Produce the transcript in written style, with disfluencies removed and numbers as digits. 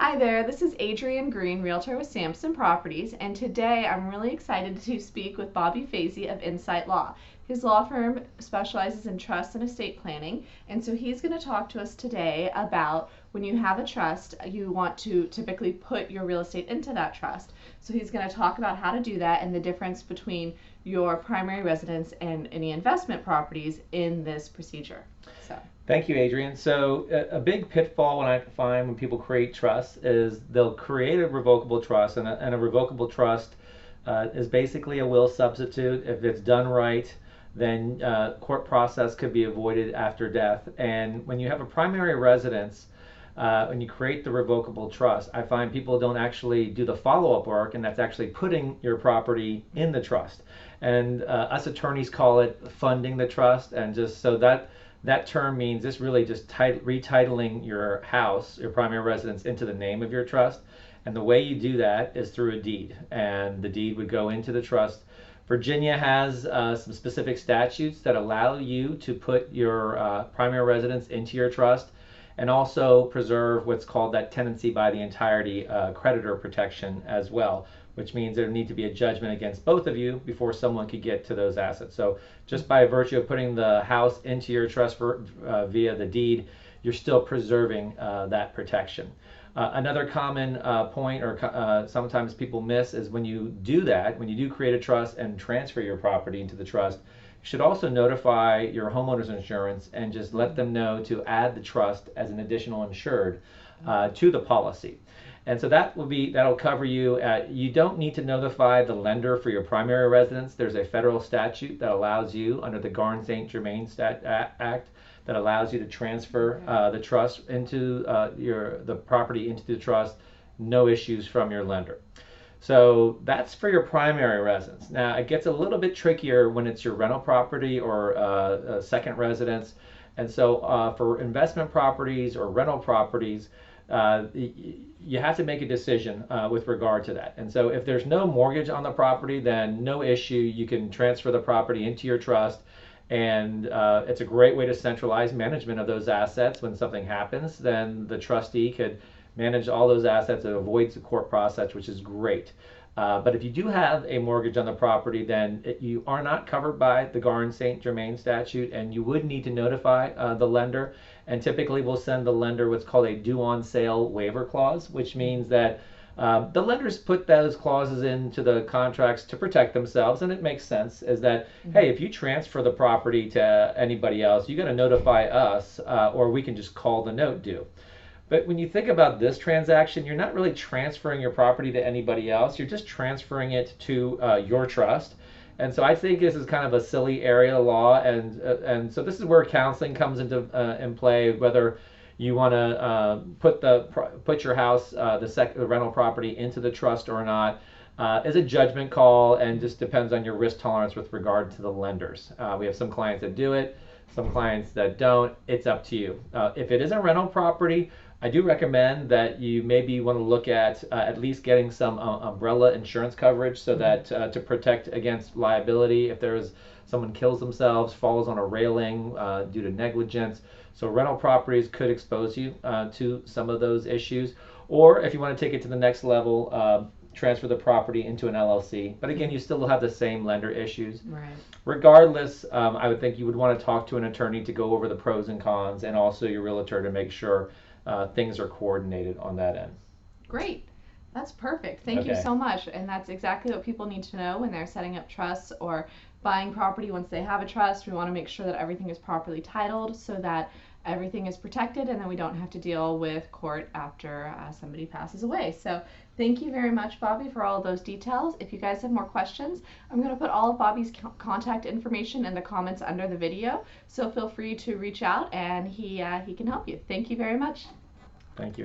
Hi there, this is Adrienne Green, Realtor with Sampson Properties, and today I'm really excited to speak with Bobby Feisee of Insight Law. His law firm specializes in trust and estate planning, and so he's going to talk to us today about when you have a trust, you want to typically put your real estate into that trust. So he's going to talk about how to do that and the difference between your primary residence and any investment properties in this procedure. Thank you, Adrienne. So a big pitfall when I find when people create trusts is they'll create a revocable trust, and a revocable trust is basically a will substitute. If it's done right, then court process could be avoided after death. And when you have a primary residence, when you create the revocable trust, I find people don't actually do the follow-up work, and that's actually putting your property in the trust. And us attorneys call it funding the trust, and just so that term means this really just retitling your house, your primary residence, into the name of your trust. And the way you do that is through a deed, and the deed would go into the trust. Virginia has some specific statutes that allow you to put your primary residence into your trust, and also preserve what's called that tenancy by the entirety creditor protection as well, which means there need to be a judgment against both of you before someone could get to those assets. So just by virtue of putting the house into your trust via the deed, you're still preserving that protection. Another common point, or sometimes people miss, is when you do that, when you do create a trust and transfer your property into the trust, you should also notify your homeowner's insurance and just let them know to add the trust as an additional insured to the policy. And so that'll cover you. You don't need to notify the lender for your primary residence. There's a federal statute that allows you, under the Garn-St. Germain Act, that allows you to transfer the trust into the property into the trust, no issues from your lender. So that's for your primary residence. Now it gets a little bit trickier when it's your rental property or a second residence. And so for investment properties or rental properties, you have to make a decision with regard to that. And so if there's no mortgage on the property, then no issue. You can transfer the property into your trust, and it's a great way to centralize management of those assets. When something happens, then the trustee could manage all those assets. It avoids the court process, which is great. But if you do have a mortgage on the property, then you are not covered by the Garn-St. Germain statute, and you would need to notify the lender. And typically we'll send the lender what's called a due on sale waiver clause, which means that the lenders put those clauses into the contracts to protect themselves, and it makes sense, is that, hey, if you transfer the property to anybody else, you got to notify us, or we can just call the note due. But when you think about this transaction, you're not really transferring your property to anybody else. You're just transferring it to your trust. And so I think this is kind of a silly area of law. And so this is where counseling comes into in play, whether you want to put your house, the rental property, into the trust or not. Is a judgment call, and just depends on your risk tolerance with regard to the lenders. We have some clients that do it, some clients that don't. It's up to you. If it is a rental property, I do recommend that you maybe want to look at least getting some umbrella insurance coverage, so that to protect against liability if there's someone kills themselves, falls on a railing due to negligence. So rental properties could expose you to some of those issues. Or if you want to take it to the next level, transfer the property into an LLC. But again, you still have the same lender issues. Right. Regardless, I would think you would want to talk to an attorney to go over the pros and cons, and also your realtor to make sure things are coordinated on that end. Great. That's perfect. Thank you so much. And that's exactly what people need to know when they're setting up trusts or buying property. Once they have a trust, we want to make sure that everything is properly titled so that everything is protected, and then we don't have to deal with court after somebody passes away. So thank you very much, Bobby, for all of those details. If you guys have more questions, I'm going to put all of Bobby's contact information in the comments under the video. So feel free to reach out, and he can help you. Thank you very much. Thank you.